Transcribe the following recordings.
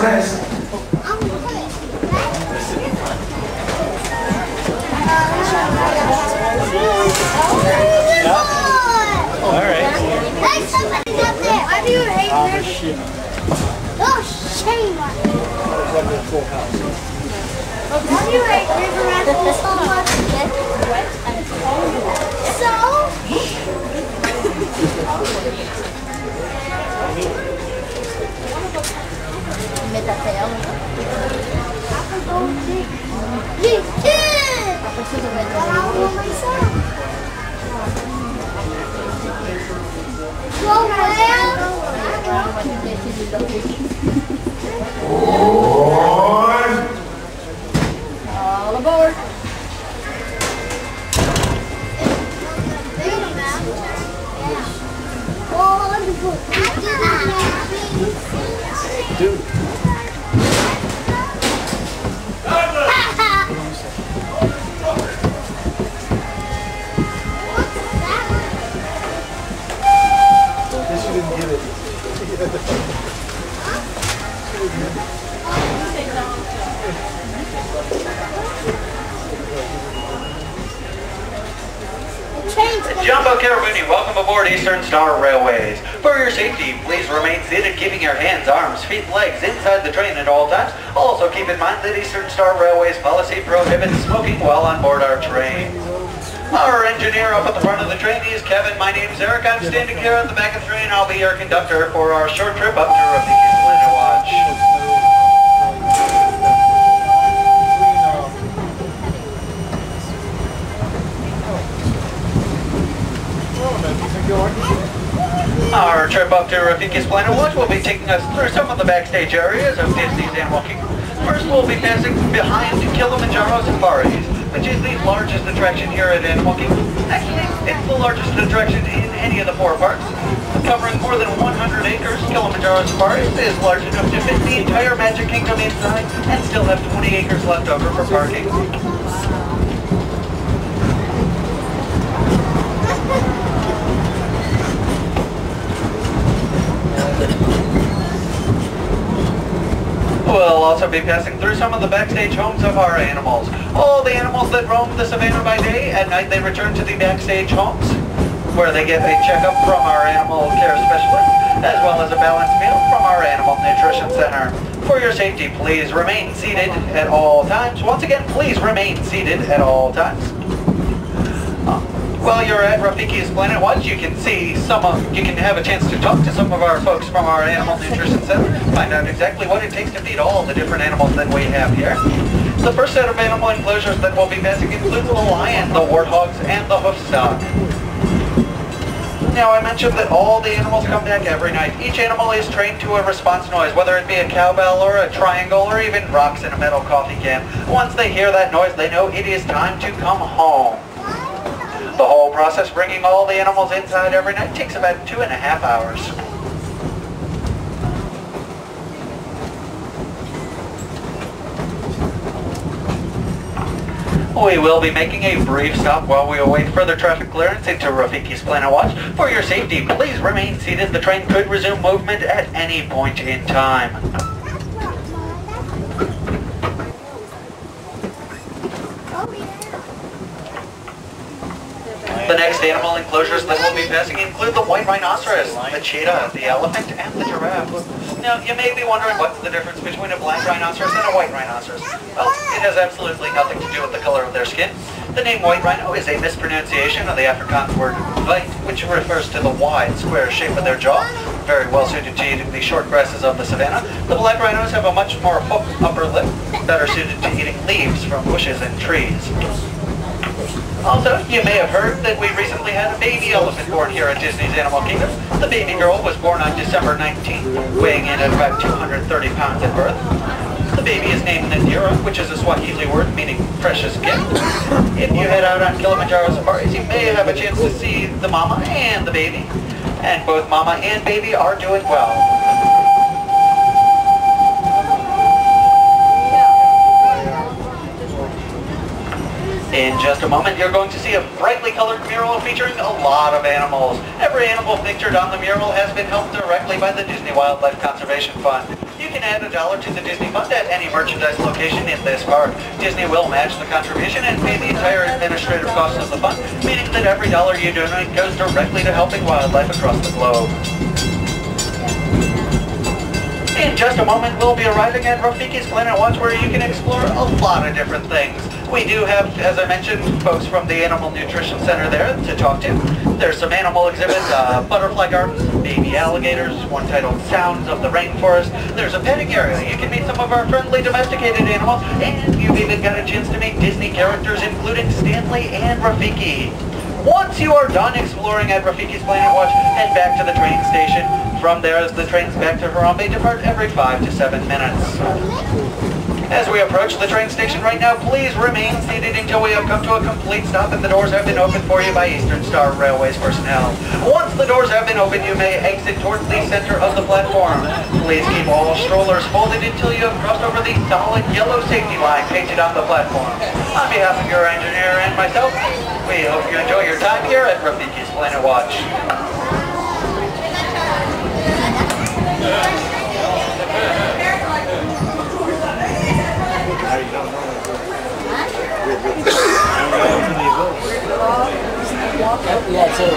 stress. Alright. Hey, somebody's up there. Why do you hate Rafikis? Oh, shame on you. Why do you hate Rafikis so much? So? Me too! I'll go myself. Go where? All aboard. Dude. Jumbo Carabuni, welcome aboard Eastern Star Railways. For your safety, please remain seated, keeping your hands, arms, feet, legs inside the train at all times. Also keep in mind that Eastern Star Railways policy prohibits smoking while on board our train. Our engineer up at the front of the train is Kevin. My name's Eric. I'm standing here at the back of the train. I'll be your conductor for our short trip up to Rafikis Watch. Our trip up to Rafikis Watch will be taking us through some of the backstage areas of Disney's Animal Kingdom. First, we'll be passing behind Kilimanjaro Safaris, which is the largest attraction here at Animal Kingdom. Actually, it's the largest attraction in any of the 4 parks. Covering more than 100 acres, Kilimanjaro Safaris is large enough to fit the entire Magic Kingdom inside and still have 20 acres left over for parking. We'll also be passing through some of the backstage homes of our animals. All the animals that roam the savannah by day, at night they return to the backstage homes, where they get a checkup from our animal care specialist, as well as a balanced meal from our animal nutrition center. For your safety, please remain seated at all times. Once again, please remain seated at all times. While you're at Rafikis Watch, you can you can have a chance to talk to some of our folks from our Animal Nutrition Center, find out exactly what it takes to feed all the different animals that we have here. The first set of animal enclosures that we'll be passing includes the lion, the warthogs, and the hoofstock. Now, I mentioned that all the animals come back every night. Each animal is trained to a response noise, whether it be a cowbell or a triangle or even rocks in a metal coffee can. Once they hear that noise, they know it is time to come home. The whole process, bringing all the animals inside every night, takes about 2.5 hours. We will be making a brief stop while we await further traffic clearance into Rafikis Watch. For your safety, please remain seated. The train could resume movement at any point in time. The next animal enclosures that we'll be passing include the white rhinoceros, the cheetah, the elephant, and the giraffe. Now, you may be wondering what's the difference between a black rhinoceros and a white rhinoceros. Well, it has absolutely nothing to do with the color of their skin. The name white rhino is a mispronunciation of the Afrikaans word white, which refers to the wide, square shape of their jaw, very well suited to eating the short grasses of the savannah. The black rhinos have a much more hooked upper lip, better suited to eating leaves from bushes and trees. Also, you may have heard that we recently had a baby elephant born here at Disney's Animal Kingdom. The baby girl was born on December 19th, weighing in at about 230 pounds at birth. The baby is named Nandira, which is a Swahili word meaning precious gift. If you head out on Kilimanjaro Safaris, you may have a chance to see the mama and the baby. And both mama and baby are doing well. In just a moment, you're going to see a brightly colored mural featuring a lot of animals. Every animal pictured on the mural has been helped directly by the Disney Wildlife Conservation Fund. You can add $1 to the Disney Fund at any merchandise location in this park. Disney will match the contribution and pay the entire administrative costs of the fund, meaning that every dollar you donate goes directly to helping wildlife across the globe. In just a moment, we'll be arriving at Rafikis Planet Watch, where you can explore a lot of different things. We do have, as I mentioned, folks from the Animal Nutrition Center there to talk to. There's some animal exhibits, butterfly gardens, baby alligators, one titled Sounds of the Rainforest. There's a petting area. You can meet some of our friendly domesticated animals, and you've even got a chance to meet Disney characters, including Stanley and Rafiki. Once you are done exploring at Rafikis Planet Watch, head back to the train station. From there, as the trains back to Harambe depart every 5 to 7 minutes. As we approach the train station right now, please remain seated until we have come to a complete stop and the doors have been opened for you by Eastern Star Railways personnel. Once the doors have been opened, you may exit towards the center of the platform. Please keep all strollers folded until you have crossed over the solid yellow safety line painted on the platform. On behalf of your engineer and myself, we hope you enjoy your time here at Rafikis Planet Watch. Yeah, too.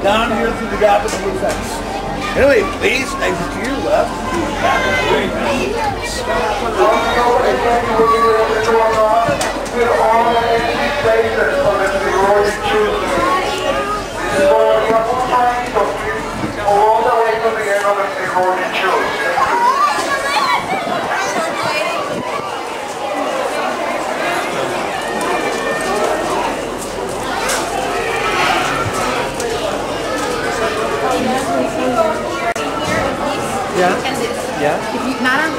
Down here through the gap in the blue fence. Anyway, please, exit to your left. All the way to the end of the road you choose. Yeah. Yeah. If you not on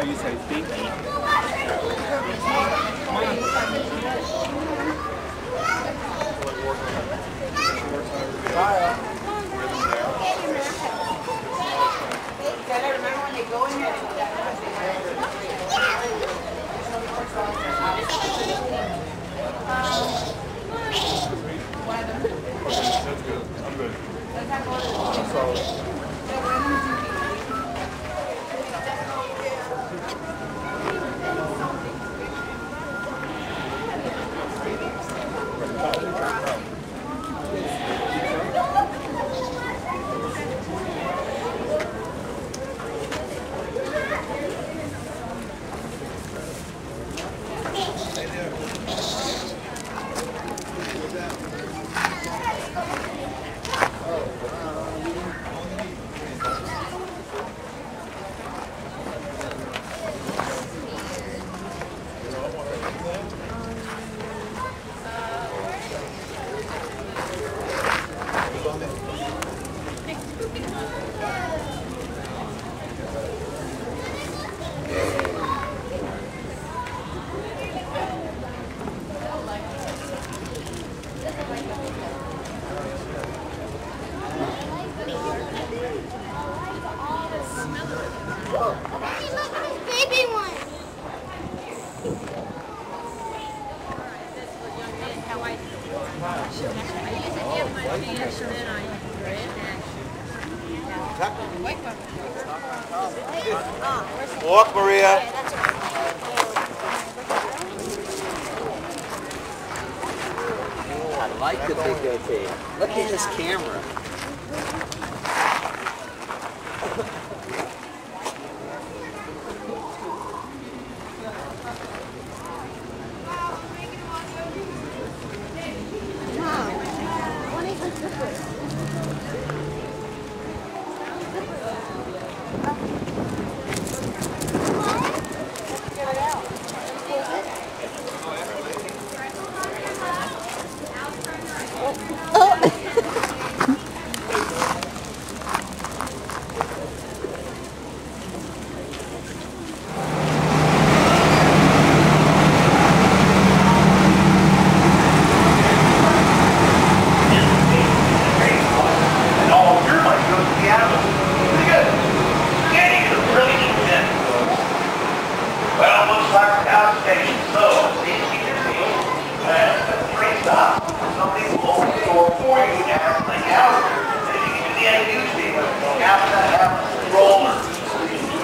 You say stinky. Walk, Maria. I like the big goatee. Look at his camera.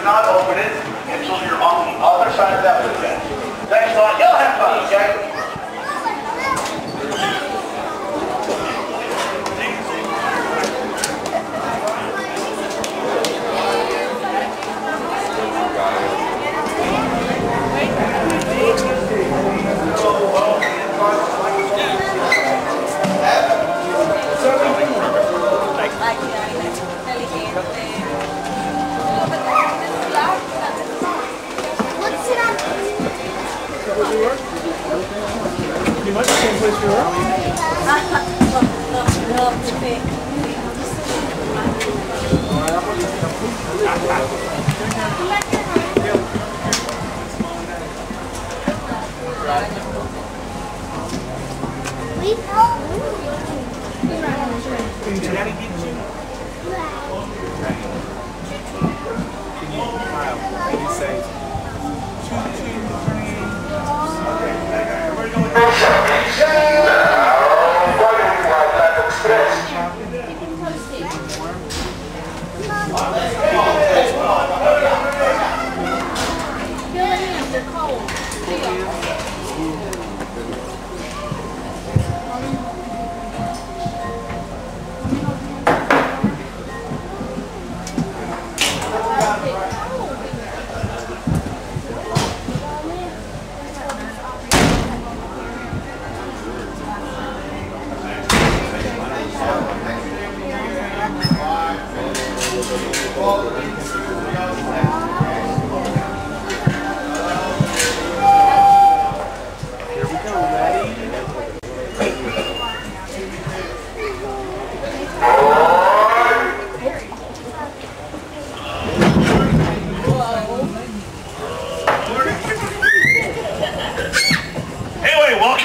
Not open it until you're on the other side of that window. Thanks a lot. Y'all have fun, okay? You might be the same place you were. Can Daddy get you? Can you smile? Can you say 2, 2, 3?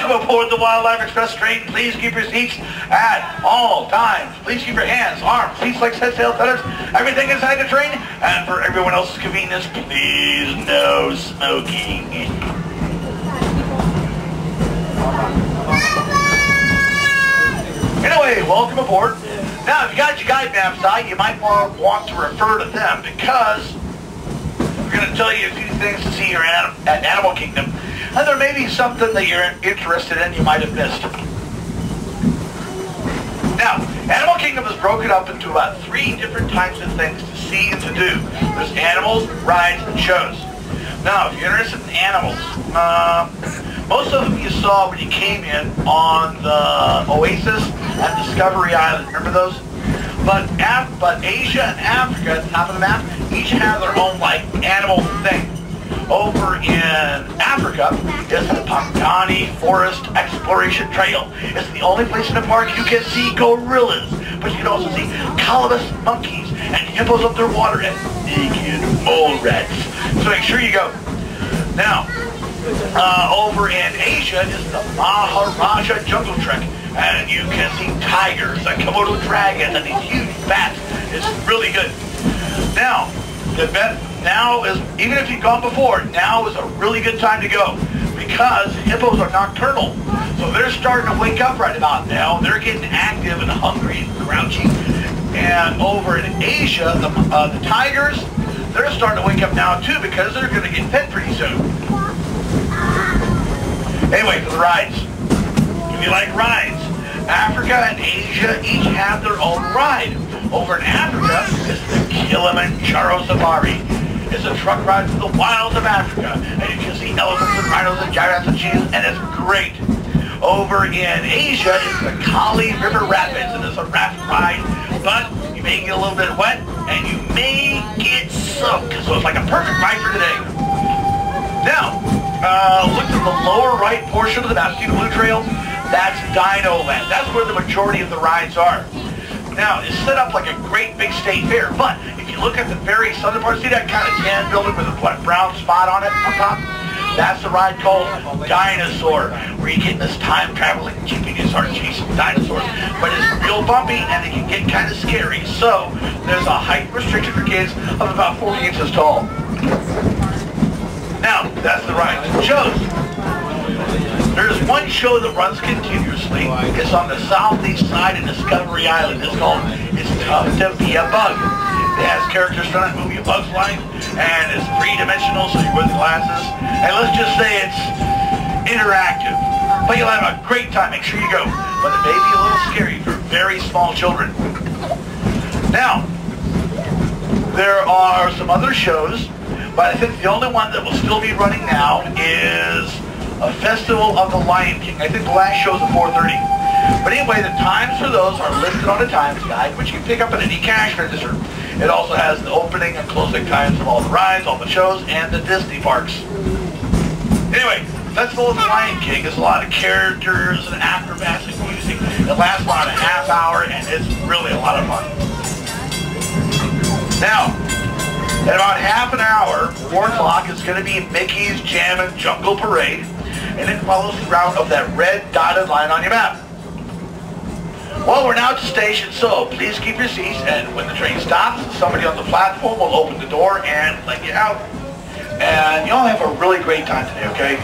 Aboard the Wildlife Express train, please keep your seats at all times. Please keep your hands, arms, seats like set sail feathers, everything inside the train. And for everyone else's convenience, please no smoking. Anyway, welcome aboard. Now, if you got your guide maps out, you might want to refer to them because we're going to tell you a few things to see here at Animal Kingdom. And there may be something that you're interested in you might have missed. Now, Animal Kingdom is broken up into about 3 different types of things to see and to do. There's animals, rides, and shows. Now, if you're interested in animals, most of them you saw when you came in on the Oasis and Discovery Island. Remember those? But Asia and Africa at the top of the map each have their own like animal thing. Over in Africa is the Pangani Forest Exploration Trail. It's the only place in the park you can see gorillas, but you can also see colobus monkeys and hippos up their water and naked mole rats. So make sure you go. Now, over in Asia is the Maharaja Jungle Trek, and you can see tigers and Komodo dragons and these huge bats. It's really good. Now, even if you've gone before, now is a really good time to go because hippos are nocturnal. So they're starting to wake up right about now. They're getting active and hungry and grouchy. And over in Asia, the tigers, they're starting to wake up now too because they're going to get fed pretty soon. Anyway, for the rides. If you like rides, Africa and Asia each have their own ride. Over in Africa is the Kilimanjaro Safari. It's a truck ride through the wilds of Africa, and you can see elephants and rhinos and giraffes and cheetahs, and it's great. Over in Asia is the Kali River Rapids, and it's a raft ride, but you may get a little bit wet, and you may get soaked, so it's like a perfect ride for today. Now, look to the lower right portion of the map, see the blue trail? That's Dino Land. That's where the majority of the rides are. Now, it's set up like a great big state fair, but if you look at the very southern part, see that kind of tan building with a brown spot on it on top? That's the ride called Dinosaur, where you get this time-traveling jeep and you start chasing dinosaurs. But it's real bumpy and it can get kind of scary. So, there's a height restriction for kids of about 40 inches tall. Now, that's the ride. Shows. There's one show that runs continuously. It's on the southeast side of Discovery Island. It's called It's Tough to Be a Bug. It has characters trying to move you Bug's Life, and it's three-dimensional, so you wear the glasses. And let's just say it's interactive. But you'll have a great time. Make sure you go. But it may be a little scary for very small children. Now, there are some other shows, but I think the only one that will still be running now is a Festival of the Lion King. I think the last show is at 4:30. But anyway, the times for those are listed on the times guide, which you can pick up at any cash register. It also has the opening and closing times of all the rides, all the shows, and the Disney parks. Anyway, Festival of the Lion King is a lot of characters and acrobats and music. It lasts about a half hour, and it's really a lot of fun. Now, at about half an hour, 4 o'clock, is going to be Mickey's Jammin' Jungle Parade, and it follows the route of that red dotted line on your map. Well, we're now at the station, so please keep your seats, and when the train stops, somebody on the platform will open the door and let you out. And you all have a really great time today, okay?